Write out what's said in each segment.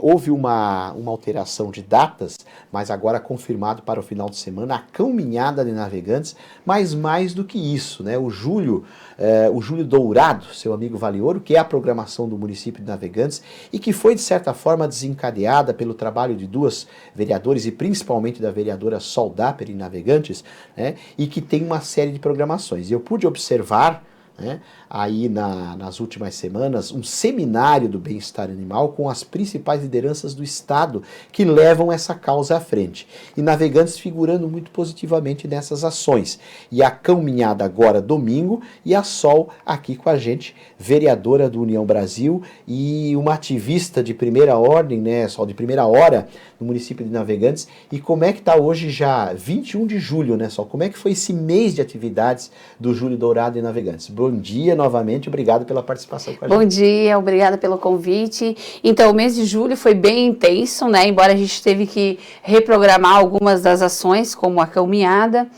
Houve uma alteração de datas, mas agora confirmado para o final de semana a caminhada de navegantes, mas mais do que isso, né? O Júlio Dourado, seu amigo Vale Ouro, que é a programação do município de Navegantes e que foi de certa forma desencadeada pelo trabalho de duas vereadores e principalmente da vereadora Sol Dapper em Navegantes, né? E que tem uma série de programações. E eu pude observar, né, aí nas últimas semanas, um seminário do bem-estar animal com as principais lideranças do Estado que levam essa causa à frente. E Navegantes figurando muito positivamente nessas ações. E a caminhada agora domingo, e a Sol aqui com a gente, vereadora do União Brasil e uma ativista de primeira ordem, né, Sol, de primeira hora no município de Navegantes. E como é que está hoje já 21 de julho, né, Sol? Como é que foi esse mês de atividades do Júlio Dourado em Navegantes? Bom dia novamente, obrigado pela participação com a gente. Bom dia, obrigada pelo convite. Então, o mês de julho foi bem intenso, né? Embora a gente teve que reprogramar algumas das ações, como a caminhada.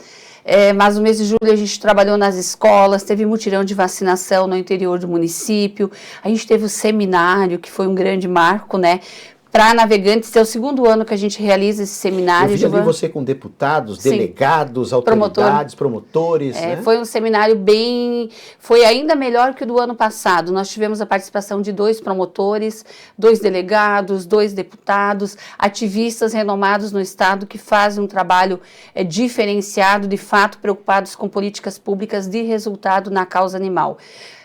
Mas no mês de julho a gente trabalhou nas escolas, teve mutirão de vacinação no interior do município, a gente teve o seminário, que foi um grande marco, né? Para Navegantes, é o segundo ano que a gente realiza esse seminário. Eu vi ali você com deputados, Sim, delegados, autoridades, promotores. Né? Foi um seminário foi ainda melhor que o do ano passado. Nós tivemos a participação de 2 promotores, 2 delegados, 2 deputados, ativistas renomados no Estado que fazem um trabalho diferenciado, de fato preocupados com políticas públicas de resultado na causa animal.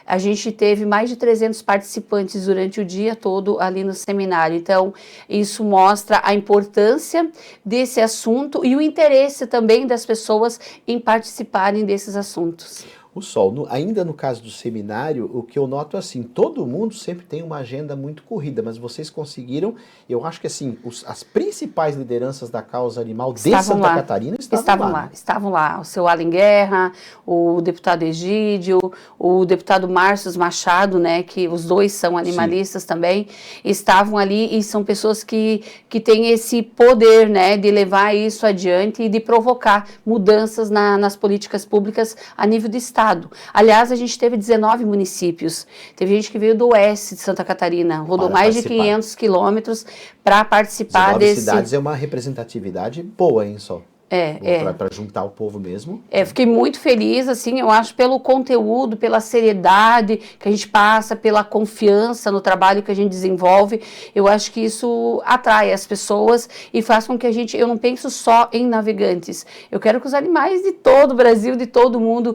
A gente teve mais de 300 participantes durante o dia todo ali no seminário. Então, isso mostra a importância desse assunto e o interesse também das pessoas em participarem desses assuntos. O Sol, ainda no caso do seminário, o que eu noto assim, todo mundo sempre tem uma agenda muito corrida, mas vocês conseguiram, eu acho que assim, as principais lideranças da causa animal de Santa Catarina estavam lá. Estavam lá, o seu Alan Guerra, o deputado Egídio, o deputado Márcio Machado, né, que os dois são animalistas Sim. também, estavam ali e são pessoas que têm esse poder, né, de levar isso adiante e de provocar mudanças nas políticas públicas a nível de Estado. Aliás, a gente teve 19 municípios. Teve gente que veio do oeste de Santa Catarina, rodou mais de 500 quilômetros para participar 19 cidades é uma representatividade boa, hein, Sol? Para juntar o povo mesmo. Fiquei muito feliz, assim, eu acho, pelo conteúdo, pela seriedade que a gente passa, pela confiança no trabalho que a gente desenvolve. Eu acho que isso atrai as pessoas e faz com que eu não penso só em Navegantes. Eu quero que os animais de todo o Brasil, de todo o mundo,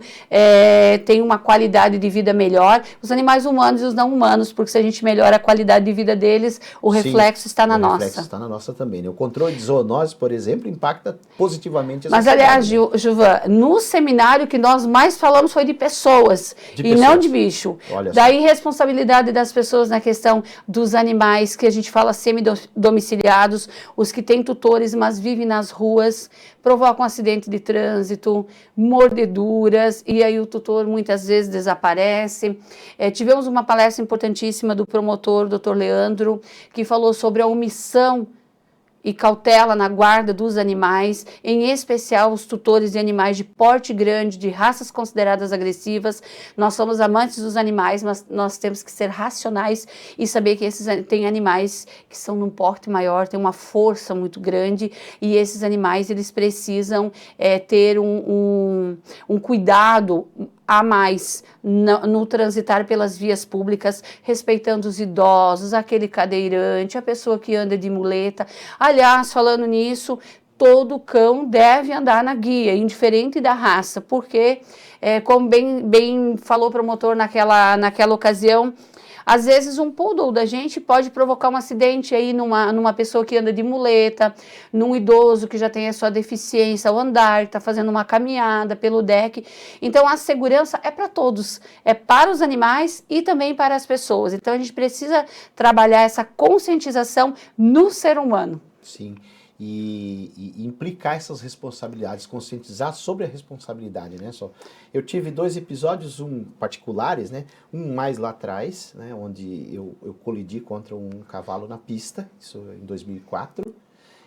tenham uma qualidade de vida melhor. Os animais humanos e os não humanos, porque se a gente melhora a qualidade de vida deles, o reflexo está na nossa. O reflexo está na nossa também, né? O controle de zoonose, por exemplo, impacta positivamente. Mas, aliás, Juvan, no seminário que nós mais falamos foi de pessoas e não de bicho. Daí, responsabilidade das pessoas na questão dos animais, que a gente fala semi-domiciliados, os que têm tutores, mas vivem nas ruas, provocam acidente de trânsito, mordeduras, e aí o tutor muitas vezes desaparece. Tivemos uma palestra importantíssima do promotor, Dr. Leandro, que falou sobre a omissão e cautela na guarda dos animais, em especial os tutores de animais de porte grande, de raças consideradas agressivas. Nós somos amantes dos animais, mas nós temos que ser racionais e saber que tem animais que são num porte maior, têm uma força muito grande, e esses animais eles precisam ter um cuidado a mais no transitar pelas vias públicas, respeitando os idosos, aquele cadeirante, a pessoa que anda de muleta. Aliás, falando nisso, todo cão deve andar na guia, indiferente da raça, porque, como bem falou o promotor naquela ocasião, às vezes um poodle da gente pode provocar um acidente aí numa pessoa que anda de muleta, num idoso que já tem a sua deficiência ao andar, está fazendo uma caminhada pelo deck. Então a segurança é para todos, é para os animais e também para as pessoas. Então a gente precisa trabalhar essa conscientização no ser humano. Sim. E implicar essas responsabilidades, conscientizar sobre a responsabilidade, né? Eu tive 2 episódios, particulares, né? Um mais lá atrás, né? Onde eu colidi contra um cavalo na pista, isso em 2004,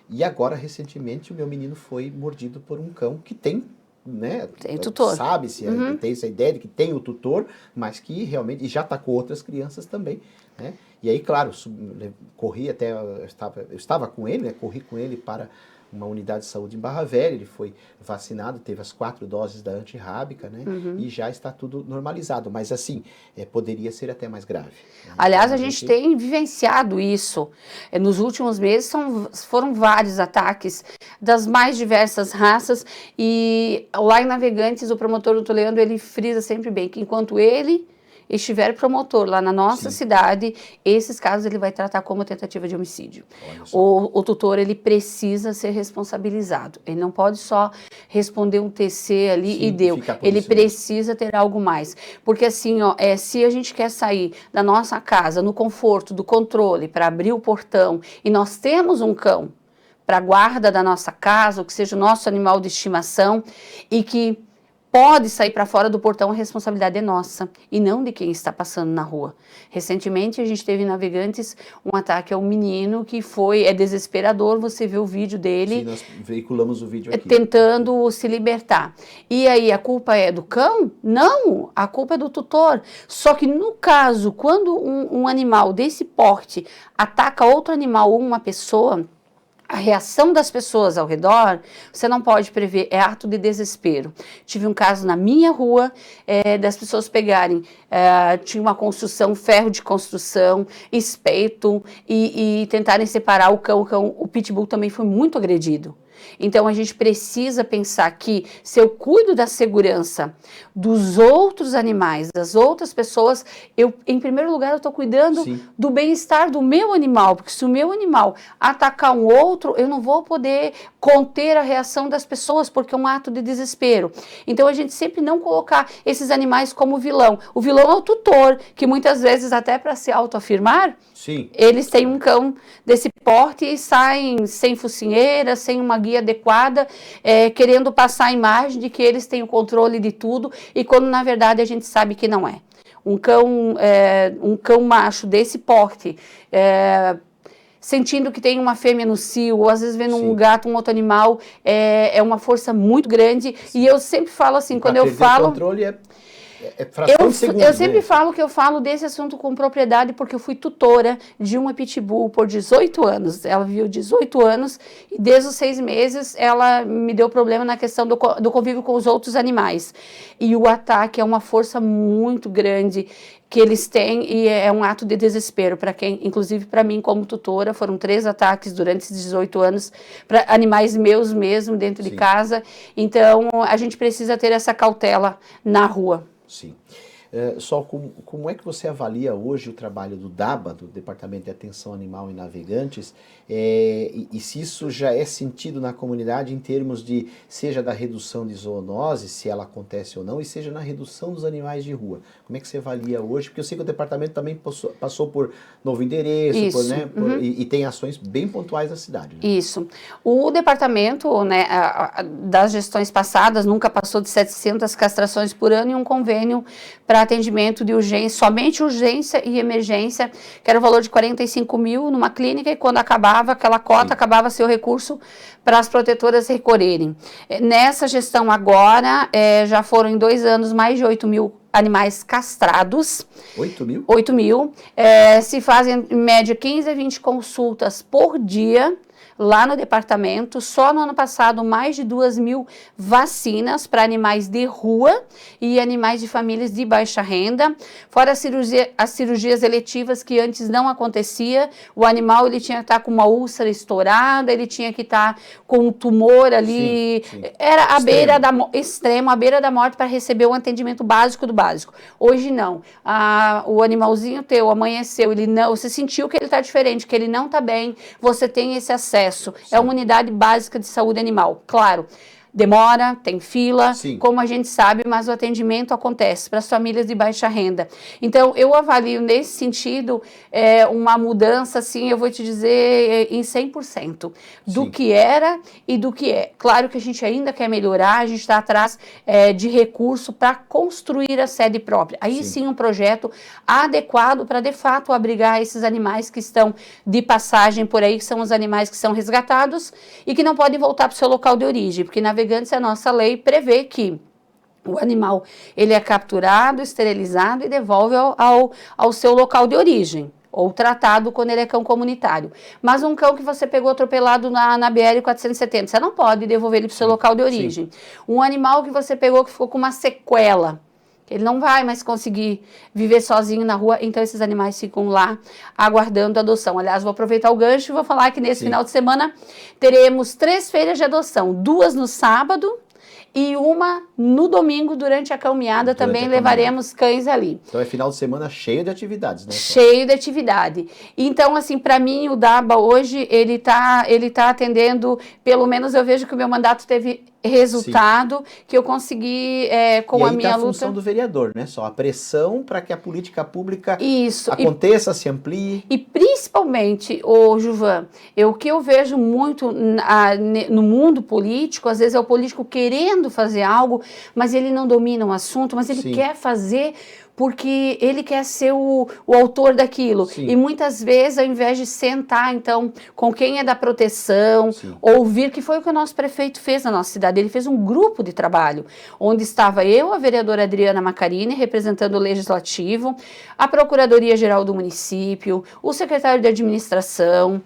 e agora, recentemente, o meu menino foi mordido por um cão que tem, né? Tem tutor. Sabe-se, tem essa ideia de que tem o tutor, mas que realmente, e já atacou outras crianças também, né? E aí, claro, corri até, eu estava com ele, né, corri com ele para uma unidade de saúde em Barra Velha, ele foi vacinado, teve as 4 doses da antirrábica, né? E já está tudo normalizado. Mas assim, poderia ser até mais grave. Né? Aliás, a gente tem vivenciado isso. Nos últimos meses foram vários ataques das mais diversas raças e lá em Navegantes, o promotor Dr. Leandro, ele frisa sempre bem que enquanto ele estiver promotor lá na nossa cidade, esses casos ele vai tratar como tentativa de homicídio. O tutor, ele precisa ser responsabilizado. Ele não pode só responder um TC ali e deu. Ele precisa ter algo mais. Porque assim, ó, se a gente quer sair da nossa casa no conforto do controle para abrir o portão e nós temos um cão para guarda da nossa casa, ou que seja o nosso animal de estimação e que pode sair para fora do portão, a responsabilidade é nossa e não de quem está passando na rua. Recentemente a gente teve em Navegantes um ataque a um menino que é desesperador, você vê o vídeo dele. Sim, nós veiculamos o vídeo aqui. Tentando se libertar. E aí a culpa é do cão? Não, a culpa é do tutor. Só que no caso, quando um animal desse porte ataca outro animal ou uma pessoa, a reação das pessoas ao redor, você não pode prever, é ato de desespero. Tive um caso na minha rua, das pessoas pegarem, tinha uma construção, ferro de construção, espeto, e tentarem separar o cão. O pitbull também foi muito agredido. Então, a gente precisa pensar que se eu cuido da segurança dos outros animais, das outras pessoas, em primeiro lugar, eu estou cuidando do bem-estar do meu animal, porque se o meu animal atacar um outro, eu não vou poder conter a reação das pessoas, porque é um ato de desespero. Então, a gente sempre não colocar esses animais como vilão. O vilão é o tutor, que muitas vezes, até para se autoafirmar, eles têm um cão desse porte e saem sem focinheira, sem uma guia adequada, querendo passar a imagem de que eles têm o controle de tudo, e quando na verdade a gente sabe que não é. Um cão macho desse porte, sentindo que tem uma fêmea no cio, ou às vezes vendo um gato, um outro animal, é uma força muito grande. E eu sempre falo assim, quando eu falo... Eu sempre falo que eu falo desse assunto com propriedade porque eu fui tutora de uma pitbull por 18 anos. Ela viveu 18 anos e desde os 6 meses ela me deu problema na questão do convívio com os outros animais. E o ataque é uma força muito grande que eles têm e é um ato de desespero para quem, inclusive para mim como tutora, foram 3 ataques durante esses 18 anos para animais meus mesmo dentro de casa. Então a gente precisa ter essa cautela na rua. Sim. Só como é que você avalia hoje o trabalho do DABA, do Departamento de Atenção Animal em Navegantes, e se isso já é sentido na comunidade em termos de, seja da redução de zoonose, se ela acontece ou não, e seja na redução dos animais de rua? Como é que você avalia hoje? Porque eu sei que o departamento também passou por novo endereço, e tem ações bem pontuais na cidade. Né? Isso. O departamento, né, das gestões passadas, nunca passou de 700 castrações por ano e um convênio para atendimento de urgência, somente urgência e emergência, que era o valor de 45 mil numa clínica, e quando acabava aquela cota, acabava seu recurso para as protetoras recorrerem. Nessa gestão agora, já foram em 2 anos mais de 8 mil animais castrados. 8 mil? 8 mil. Se fazem em média 15 a 20 consultas por dia, lá no departamento. Só no ano passado, mais de 2.000 vacinas para animais de rua e animais de famílias de baixa renda. Fora as cirurgias eletivas que antes não acontecia. O animal ele tinha que estar com uma úlcera estourada, ele tinha que estar com um tumor ali. Era à beira da extremo, à beira da morte para receber um atendimento básico do básico. Hoje não. O animalzinho teu amanheceu, ele não, você sentiu que ele está diferente, que ele não está bem, você tem esse acesso. É uma unidade básica de saúde animal. Claro, demora, tem fila, como a gente sabe, mas o atendimento acontece para as famílias de baixa renda. Então, eu avalio nesse sentido uma mudança, assim, eu vou te dizer, em 100% do que era e do que é. Claro que a gente ainda quer melhorar, a gente está atrás de recurso para construir a sede própria. Aí sim um projeto adequado para, de fato, abrigar esses animais que estão de passagem por aí, que são os animais que são resgatados e que não podem voltar para o seu local de origem, porque Navegantes, a nossa lei prevê que o animal ele é capturado, esterilizado e devolve ao seu local de origem. ou tratado quando ele é cão comunitário. Mas um cão que você pegou atropelado na BR-470, você não pode devolver ele para o seu local de origem. Sim. Um animal que você pegou que ficou com uma sequela, ele não vai mais conseguir viver sozinho na rua, então esses animais ficam lá aguardando adoção. Aliás, vou aproveitar o gancho e vou falar que nesse final de semana teremos 3 feiras de adoção, 2 no sábado e uma no domingo durante a caminhada. Também levaremos cães ali. Então é final de semana cheio de atividades, né? Cheio de atividade. Então, assim, para mim, o DABA hoje, ele tá atendendo, pelo menos eu vejo que o meu mandato teve resultado, que eu consegui com a minha luta. A função do vereador, né? Só a pressão para que a política pública aconteça, se amplie. E principalmente, Juvan, o que eu vejo muito no mundo político, às vezes é o político querendo fazer algo, mas ele não domina o assunto, mas ele quer fazer porque ele quer ser o autor daquilo. Sim. E muitas vezes, ao invés de sentar, então, com quem é da proteção, ouvir, que foi o que o nosso prefeito fez na nossa cidade. Ele fez um grupo de trabalho, onde estava eu, a vereadora Adriana Macarini, representando o Legislativo, a Procuradoria-Geral do município, o secretário de Administração,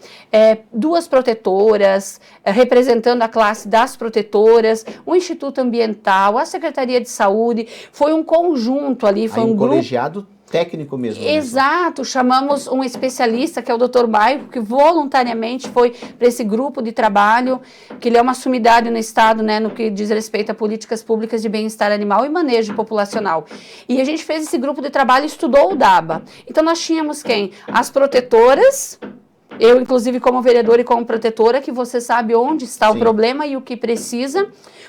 2 protetoras, representando a classe das protetoras, o Instituto Ambiental, a Secretaria de Saúde. Foi um conjunto ali, foi um colegiado técnico mesmo. Exato, chamamos um especialista, que é o Dr. Bairro, que voluntariamente foi para esse grupo de trabalho, que ele é uma sumidade no Estado, né, no que diz respeito a políticas públicas de bem-estar animal e manejo populacional. E a gente fez esse grupo de trabalho e estudou o DABA. Então nós tínhamos quem? As protetoras, eu inclusive como vereadora e como protetora, que você sabe onde está o problema e o que precisa,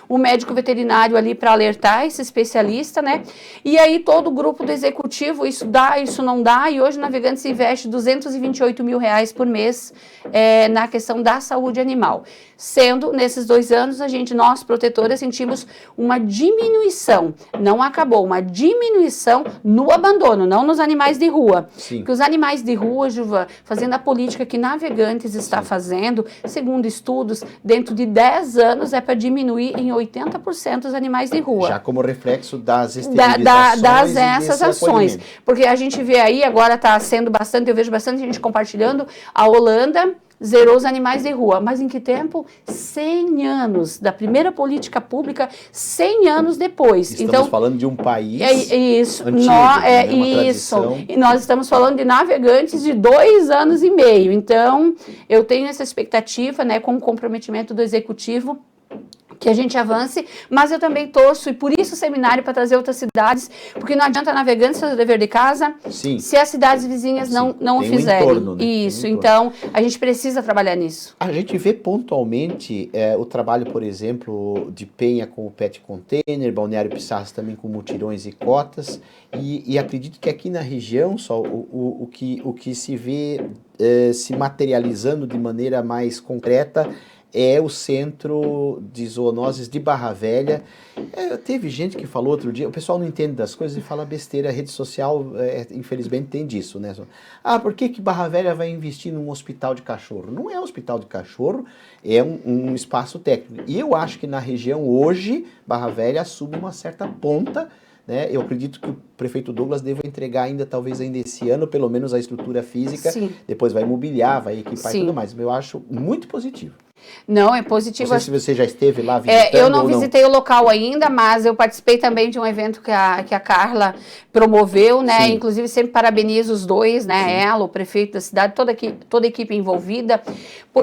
o médico veterinário ali para alertar, esse especialista, né? E aí todo o grupo do executivo, isso dá, isso não dá, e hoje o Navegantes investe R$228 mil por mês na questão da saúde animal. Sendo, nesses 2 anos, nós protetoras sentimos uma diminuição, não acabou, uma diminuição no abandono, não nos animais de rua. Sim. Porque os animais de rua, Juvan, fazendo a política que Navegantes está fazendo, segundo estudos, dentro de 10 anos é para diminuir em 80% os animais de rua. Já como reflexo das esterilizações essas ações. Porque a gente vê aí, agora está sendo bastante, eu vejo bastante gente compartilhando, a Holanda zerou os animais de rua. Mas em que tempo? 100 anos da primeira política pública, 100 anos depois. Estamos falando de um país isso, antigo, E nós estamos falando de Navegantes de 2 anos e meio. Então, eu tenho essa expectativa, né, com o comprometimento do Executivo, que a gente avance, mas eu também torço, e por isso o seminário para trazer outras cidades, porque não adianta Navegantes fazer o dever de casa se as cidades vizinhas não o fizerem. Entorno, né? Isso, então a gente precisa trabalhar nisso. A gente vê pontualmente o trabalho, por exemplo, de Penha com o Pet Container, Balneário Pissarras também com mutirões e cotas, e acredito que aqui na região só o que se vê se materializando de maneira mais concreta é o centro de zoonoses de Barra Velha. Teve gente que falou outro dia, o pessoal não entende das coisas e fala besteira, a rede social, infelizmente, tem disso, né? Por que Barra Velha vai investir num hospital de cachorro? Não é um hospital de cachorro, é um espaço técnico. E eu acho que na região hoje, Barra Velha assume uma certa ponta, né? Eu acredito que o prefeito Douglas deva entregar talvez ainda esse ano, pelo menos a estrutura física, depois vai mobiliar, vai equipar e tudo mais. Eu acho muito positivo. Não, é positivo. Não sei se você já esteve lá visitando. Eu não visitei o local ainda, mas eu participei também de um evento que a Carla promoveu, né? Sim. Inclusive, sempre parabenizo os dois, né? Sim. Ela, o prefeito da cidade, toda a equipe envolvida.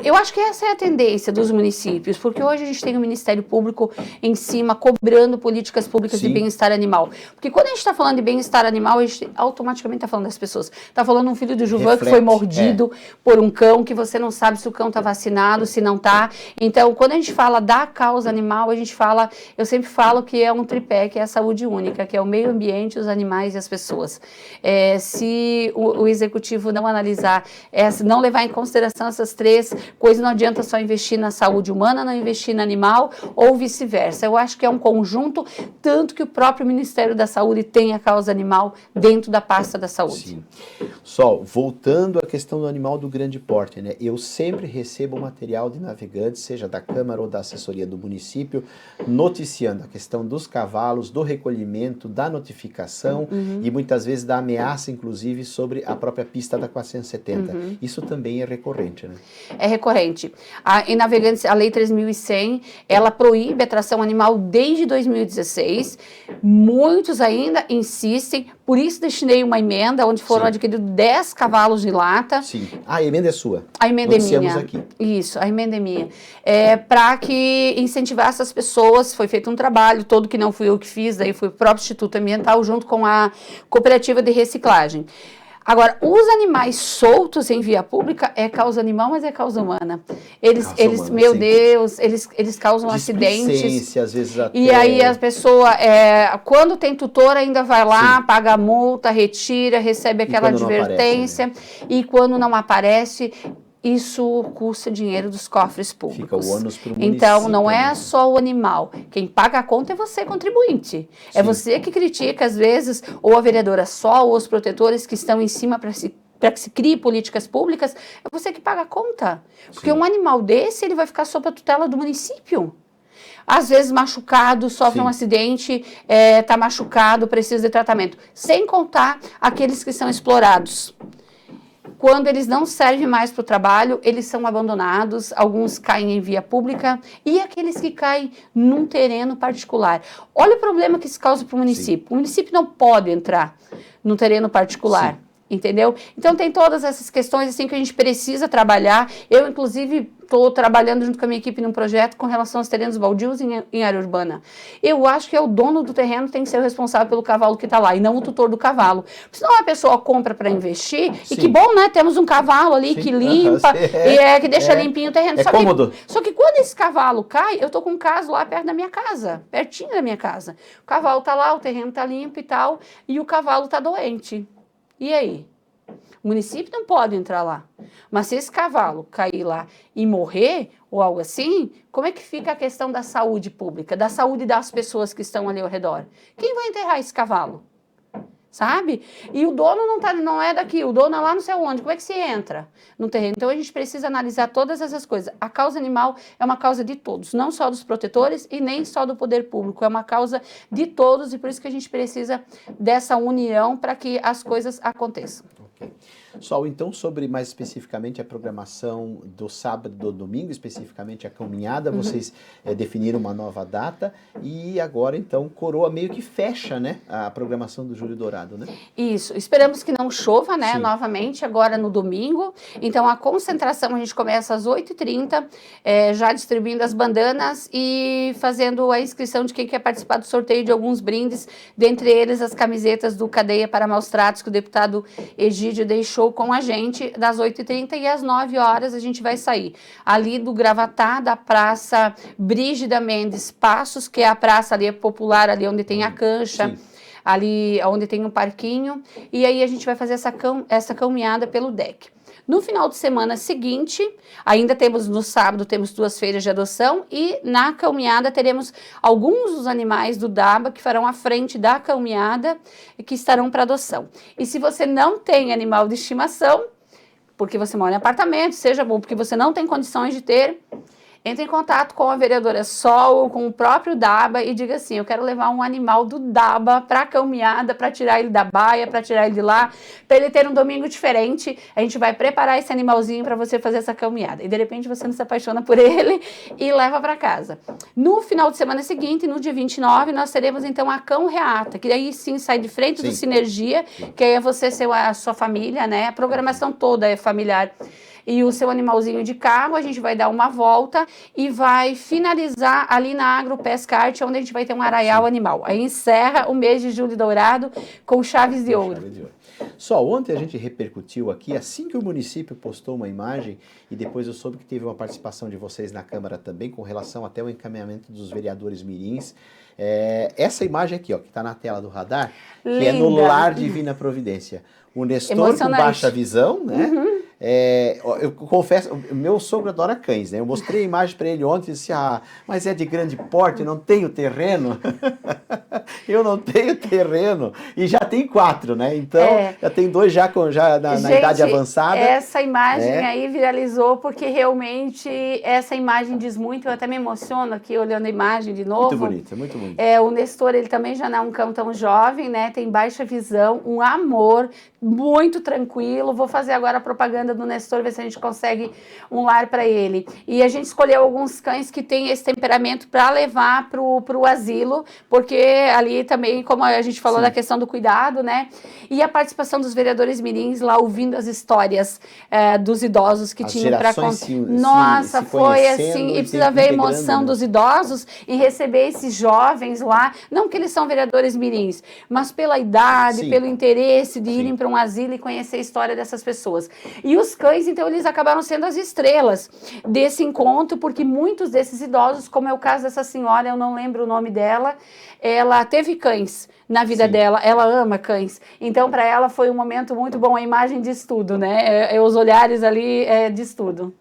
Eu acho que essa é a tendência dos municípios, porque hoje a gente tem o Ministério Público em cima, cobrando políticas públicas de bem-estar animal. Porque quando a gente está falando de bem-estar animal, a gente automaticamente está falando das pessoas. Está falando um filho do Juvan que foi mordido por um cão, que você não sabe se o cão está vacinado, se não está. Então, quando a gente fala da causa animal, eu sempre falo que é um tripé, que é a saúde única, que é o meio ambiente, os animais e as pessoas. Se o executivo não analisar, não levar em consideração essas 3 coisas, não adianta só investir na saúde humana, não investir no animal, ou vice-versa. Eu acho que é um conjunto, tanto que o próprio Ministério da Saúde tem a causa animal dentro da pasta da saúde. Sim. Voltando à questão do animal do grande porte, né? Eu sempre recebo material de Navegantes, seja da Câmara ou da assessoria do município, noticiando a questão dos cavalos, do recolhimento, da notificação e muitas vezes da ameaça, inclusive, sobre a própria pista da 470. Isso também é recorrente, né? É recorrente. Em Navegantes, a Lei 3.100, ela proíbe a tração animal desde 2016. Muitos ainda insistem, por isso destinei uma emenda onde foram adquiridos 10 cavalos de lata. Sim. A emenda é sua. A emenda é minha. Aqui. Isso, a emenda é minha. Para que incentivar essas pessoas, foi feito um trabalho, todo que não fui eu que fiz, daí foi o próprio Instituto Ambiental junto com a cooperativa de reciclagem. Agora, os animais soltos em via pública é causa animal, mas é causa humana. Eles meu Deus, eles causam acidentes. Às vezes até... E aí a pessoa, quando tem tutor, ainda vai lá, paga a multa, retira, recebe aquela advertência. Aparece, né? E quando não aparece... Isso custa dinheiro dos cofres públicos. Fica o ônus para o município. Então, não é só o animal. Quem paga a conta é você, contribuinte. É você que critica, às vezes, ou a vereadora só, ou os protetores que estão em cima para que se crie políticas públicas. É você que paga a conta. Porque um animal desse, ele vai ficar sob a tutela do município. Às vezes machucado, sofre um acidente, está machucado, precisa de tratamento. Sem contar aqueles que são explorados. Quando eles não servem mais para o trabalho, eles são abandonados, alguns caem em via pública e aqueles que caem num terreno particular. Olha o problema que isso causa para o município. O município não pode entrar no terreno particular. Entendeu? Então tem todas essas questões assim que a gente precisa trabalhar. Eu, inclusive, estou trabalhando junto com a minha equipe num projeto com relação aos terrenos baldios em área urbana. Eu acho que o dono do terreno tem que ser o responsável pelo cavalo que está lá e não o tutor do cavalo. Senão a pessoa compra para investir e que bom, né? Temos um cavalo ali que limpa e que deixa limpinho o terreno. Só que quando esse cavalo cai, eu estou com um caso lá perto da minha casa, pertinho da minha casa. O cavalo está lá, o terreno está limpo e tal, e o cavalo está doente. E aí? O município não pode entrar lá. Mas se esse cavalo cair lá e morrer, ou algo assim, como é que fica a questão da saúde pública, da saúde das pessoas que estão ali ao redor? Quem vai enterrar esse cavalo? Sabe? E o dono não é daqui, o dono é lá não sei onde. Como é que se entra no terreno? Então a gente precisa analisar todas essas coisas. A causa animal é uma causa de todos, não só dos protetores e nem só do poder público. É uma causa de todos e por isso que a gente precisa dessa união para que as coisas aconteçam. Ok. Sol, então, sobre mais especificamente a programação do sábado e do domingo, especificamente a caminhada, vocês definiram uma nova data e agora, então, Coroa meio que fecha, né, a programação do Júlio Dourado, né? Isso. Esperamos que não chova, né, novamente, agora no domingo. Então, a concentração a gente começa às 8h30, já distribuindo as bandanas e fazendo a inscrição de quem quer participar do sorteio de alguns brindes, dentre eles as camisetas do Cadeia para Maus Tratos, que o deputado Egídio deixou com a gente das 8h30 e às 9h a gente vai sair ali do Gravatá, da Praça Brígida Mendes Passos, que é a praça ali popular, ali onde tem a cancha, ali onde tem um parquinho, e aí a gente vai fazer essa caminhada pelo deck. No final de semana seguinte, ainda temos no sábado, temos 2 feiras de adoção e na caminhada teremos alguns dos animais do DABA que farão a frente da caminhada e que estarão para adoção. E se você não tem animal de estimação, porque você mora em apartamento, seja bom, porque você não tem condições de ter, entre em contato com a vereadora Sol ou com o próprio DABA e diga assim, eu quero levar um animal do DABA para a caminhada, para tirar ele da baia, para tirar ele de lá, para ele ter um domingo diferente. A gente vai preparar esse animalzinho para você fazer essa caminhada. E de repente você não se apaixona por ele e leva para casa. No final de semana seguinte, no dia 29, nós teremos então a Cão Reata, que aí sim sai de frente do Sinergia, que aí é você ser a sua família, né? A programação toda é familiar. E o seu animalzinho de carro, a gente vai dar uma volta e vai finalizar ali na Agropescarte, onde a gente vai ter um arraial animal. Aí encerra o mês de Júlio Dourado com chaves de ouro. Só ontem a gente repercutiu aqui, assim que o município postou uma imagem, e depois eu soube que teve uma participação de vocês na Câmara também, com relação até ao encaminhamento dos vereadores mirins. Essa imagem aqui, ó, que está na tela do radar, linda, que é no Lar Divina Providência. O Nestor com baixa visão, né? Eu confesso, meu sogro adora cães, né? Eu mostrei a imagem para ele ontem e disse, mas é de grande porte, não tem o terreno. Eu não tenho terreno e já tem 4, né? Então, já tem 2 já na idade avançada. Essa imagem aí viralizou porque realmente essa imagem diz muito. Eu até me emociono aqui olhando a imagem de novo. Muito bonita, muito bonita. O Nestor, ele também já não é um cão tão jovem, né? Tem baixa visão, um amor, muito tranquilo. Vou fazer agora a propaganda do Nestor, ver se a gente consegue um lar para ele. E a gente escolheu alguns cães que têm esse temperamento para levar para o asilo, porque ali também, como a gente falou da questão do cuidado, né? E a participação dos vereadores mirins lá ouvindo as histórias dos idosos que tinham para contar. Nossa, foi assim, e precisa ver a emoção dos idosos em receber esses jovens lá, não que eles são vereadores mirins, mas pela idade, pelo interesse de irem para um asilo e conhecer a história dessas pessoas. E os cães, então, eles acabaram sendo as estrelas desse encontro, porque muitos desses idosos, como é o caso dessa senhora, eu não lembro o nome dela, ela teve cães na vida dela, ela ama cães. Então, para ela foi um momento muito bom, a imagem diz tudo, né? Os olhares ali diz tudo.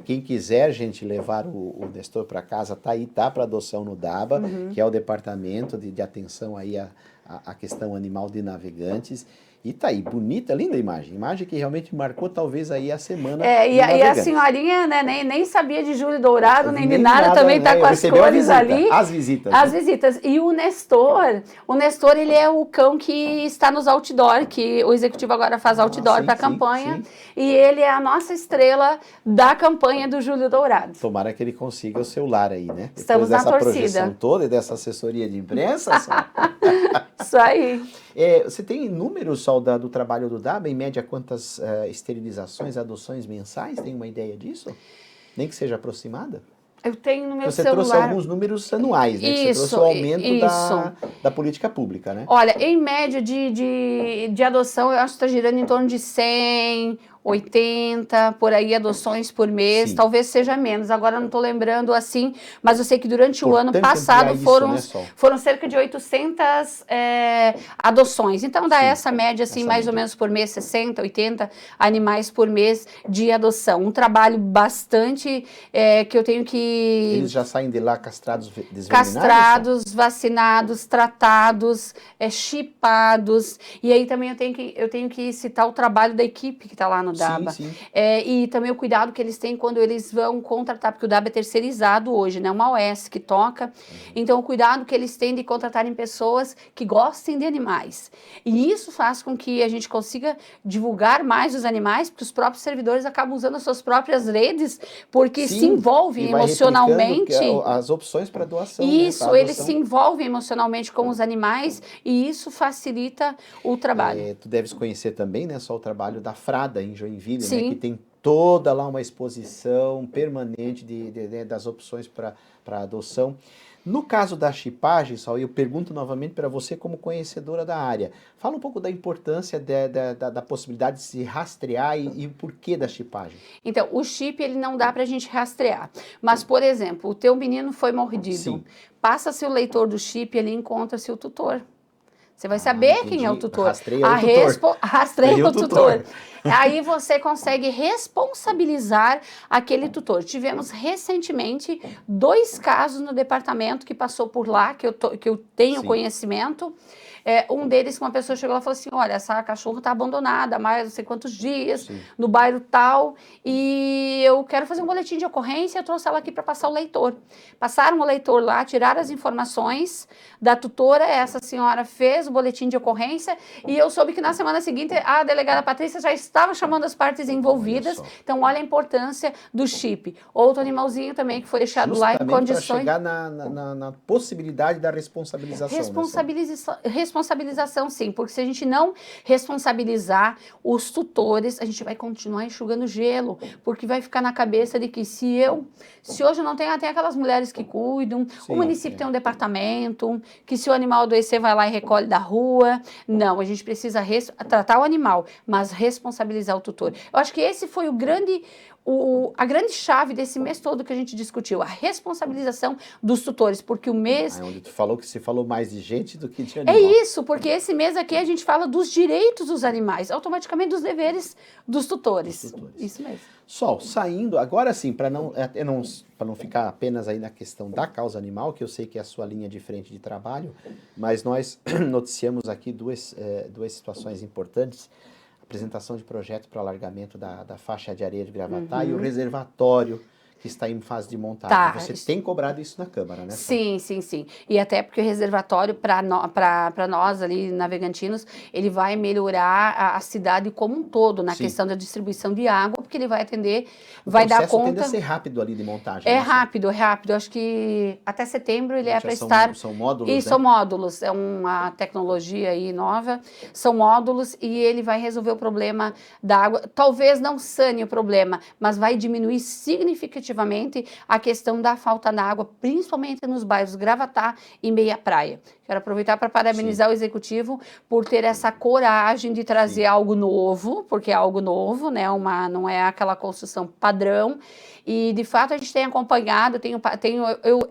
Quem quiser, gente, levar o Nestor para casa, tá aí, tá para adoção no DABA, que é o departamento de atenção aí à questão animal de Navegantes. E tá aí, bonita, linda imagem. Imagem que realmente marcou talvez aí a semana. E a senhorinha, né, nem sabia de Júlio Dourado, nem de nada, também tá com as cores ali. As visitas. As visitas. E o Nestor, ele é o cão que está nos outdoor, que o executivo agora faz outdoor para a campanha. E ele é a nossa estrela da campanha do Júlio Dourado. Tomara que ele consiga o seu lar aí, né? Estamos na torcida. Depois dessa projeção toda e dessa assessoria de imprensa. Isso aí. Você tem números só do trabalho do DABA? Em média, quantas esterilizações, adoções mensais? Tem uma ideia disso? Nem que seja aproximada? Eu tenho no meu Você celular. Você trouxe alguns números anuais, né? Você trouxe o aumento da política pública, né? Olha, em média de adoção, eu acho que está girando em torno de 100, 80, por aí, adoções por mês. Talvez seja menos. Agora não estou lembrando assim, mas eu sei que durante o ano passado foram cerca de 800 adoções. Então dá essa média, assim, mais ou menos por mês, 60, 80 animais por mês de adoção. Um trabalho bastante que eu tenho que... Eles já saem de lá castrados, desvenenados? Castrados, vacinados, tratados, chipados. E aí também eu tenho que citar o trabalho da equipe que está lá no DABA. E também o cuidado que eles têm quando eles vão contratar, porque o DABA é terceirizado hoje, né? Uma OS que toca. Então, o cuidado que eles têm de contratarem pessoas que gostem de animais. E isso faz com que a gente consiga divulgar mais os animais, porque os próprios servidores acabam usando as suas próprias redes, porque se envolvem emocionalmente. As opções para doação. Isso, né? Eles se envolvem emocionalmente com os animais e isso facilita o trabalho. Tu deves conhecer também, né, só o trabalho da Frada em Joinville, né, que tem toda lá uma exposição permanente das opções para adoção. No caso da chipagem, Saul, eu pergunto novamente para você como conhecedora da área. Fala um pouco da importância da possibilidade de se rastrear e o porquê da chipagem. Então, o chip ele não dá para a gente rastrear. Mas, por exemplo, o teu menino foi mordido. Passa-se o leitor do chip e ele encontra-se o tutor. Você vai saber quem é o tutor. Rastreia o tutor. Aí você consegue responsabilizar aquele tutor. Tivemos recentemente 2 casos no departamento que passou por lá, que eu tenho conhecimento. Um deles, uma pessoa chegou lá e falou assim, olha, essa cachorra está abandonada há mais não sei quantos dias, no bairro tal, e eu quero fazer um boletim de ocorrência, eu trouxe ela aqui para passar o leitor. Passaram o leitor lá, tiraram as informações da tutora, essa senhora fez o boletim de ocorrência, e eu soube que na semana seguinte a delegada Patrícia já estava chamando as partes envolvidas. Então olha a importância do chip. Outro animalzinho também que foi deixado lá em condições... para chegar na possibilidade da responsabilização. Responsabilização, sim, porque se a gente não responsabilizar os tutores, a gente vai continuar enxugando gelo, porque vai ficar na cabeça de que se hoje eu não tenho, tem aquelas mulheres que cuidam, o município tem um departamento, que se o animal adoecer vai lá e recolhe da rua. Não, a gente precisa tratar o animal, mas responsabilizar o tutor. Eu acho que esse foi o grande a grande chave desse mês todo que a gente discutiu, a responsabilização dos tutores, porque o mês... Onde tu falou que você falou mais de gente do que de animal. É isso, porque esse mês aqui a gente fala dos direitos dos animais, automaticamente dos deveres dos tutores. Isso mesmo. Sol, saindo, agora sim, para não ficar apenas aí na questão da causa animal, que eu sei que é a sua linha de frente de trabalho, mas nós noticiamos aqui duas situações importantes. Apresentação de projeto para alargamento da faixa de areia de Gravatá e o reservatório que está em fase de montagem. Tá. Você tem cobrado isso na Câmara, né? Sim. E até porque o reservatório, para nós ali, navegantinos, ele vai melhorar a cidade como um todo, na questão da distribuição de água, porque ele vai atender, vai dar conta... O processo tende a ser rápido ali de montagem. É rápido. Eu acho que até setembro ele é para estar... São módulos, E são módulos, é uma tecnologia aí nova, são módulos e ele vai resolver o problema da água. Talvez não sane o problema, mas vai diminuir significativamente a questão da falta na água, principalmente nos bairros Gravatá e Meia Praia. Quero aproveitar para parabenizar o Executivo por ter essa coragem de trazer algo novo, porque é algo novo, né? Não é aquela construção padrão. E, de fato, a gente tem acompanhado,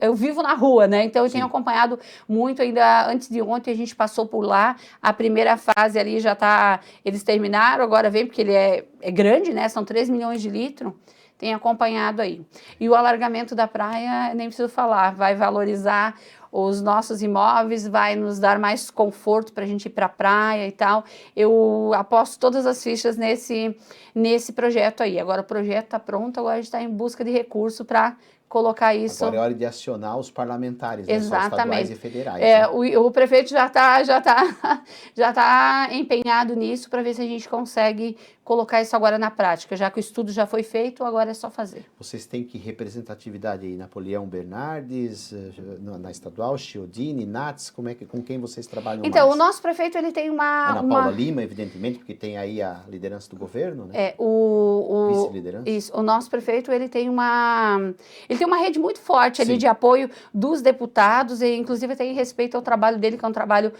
eu vivo na rua, né? Então, eu tenho acompanhado muito ainda. Antes de ontem, a gente passou por lá. A primeira fase ali já está... Eles terminaram, agora vem, porque ele é grande, né? São 3 milhões de litros. Tem acompanhado aí. E o alargamento da praia, nem preciso falar, vai valorizar os nossos imóveis, vai nos dar mais conforto para a gente ir para a praia e tal. Eu aposto todas as fichas nesse projeto aí. Agora o projeto está pronto, agora a gente está em busca de recurso para colocar isso... Agora é hora de acionar os parlamentares, né? Exatamente. Estaduais e federais. Né? O prefeito já tá empenhado nisso para ver se a gente consegue colocar isso agora na prática, já que o estudo já foi feito, agora é só fazer. Vocês têm que representatividade aí, Napoleão Bernardes, na estadual, Chiodini, Nats, com quem vocês trabalham então, mais? O nosso prefeito, ele tem uma... Ana Paula Lima, evidentemente, porque tem aí a liderança do governo, né? Vice-liderança. Isso, o nosso prefeito, ele tem uma rede muito forte ali de apoio dos deputados, e inclusive tem respeito ao trabalho dele, que é um trabalho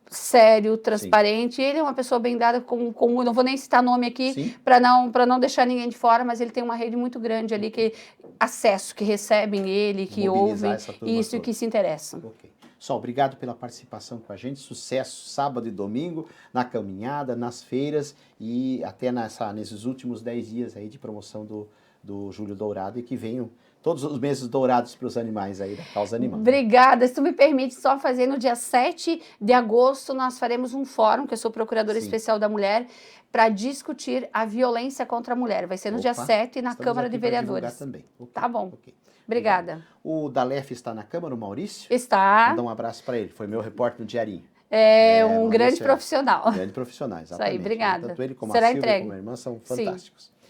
sério, transparente. Ele é uma pessoa bem dada com não vou nem citar nome aqui para não deixar ninguém de fora, mas ele tem uma rede muito grande ali, que recebem ele, que ouvem isso e que se interessam. Sol, obrigado pela participação com a gente, sucesso sábado e domingo, na caminhada, nas feiras e até nesses últimos 10 dias aí de promoção do Julho Dourado, e que venham todos os meses dourados para os animais aí, da causa animal. Obrigada. Se tu me permite só fazer, no dia 7 de agosto nós faremos um fórum, que eu sou procuradora especial da mulher, para discutir a violência contra a mulher. Vai ser no dia 7 na Câmara de Vereadores. Também. Tá bom. Obrigada. O Dalef está na Câmara, o Maurício? Está. Vou dar um abraço para ele. Foi meu repórter no Diarinho. Um grande profissional. Grande profissional, exatamente. Isso aí, obrigada. Tanto ele como Será a Silvia, entregue. como a irmã, são fantásticos.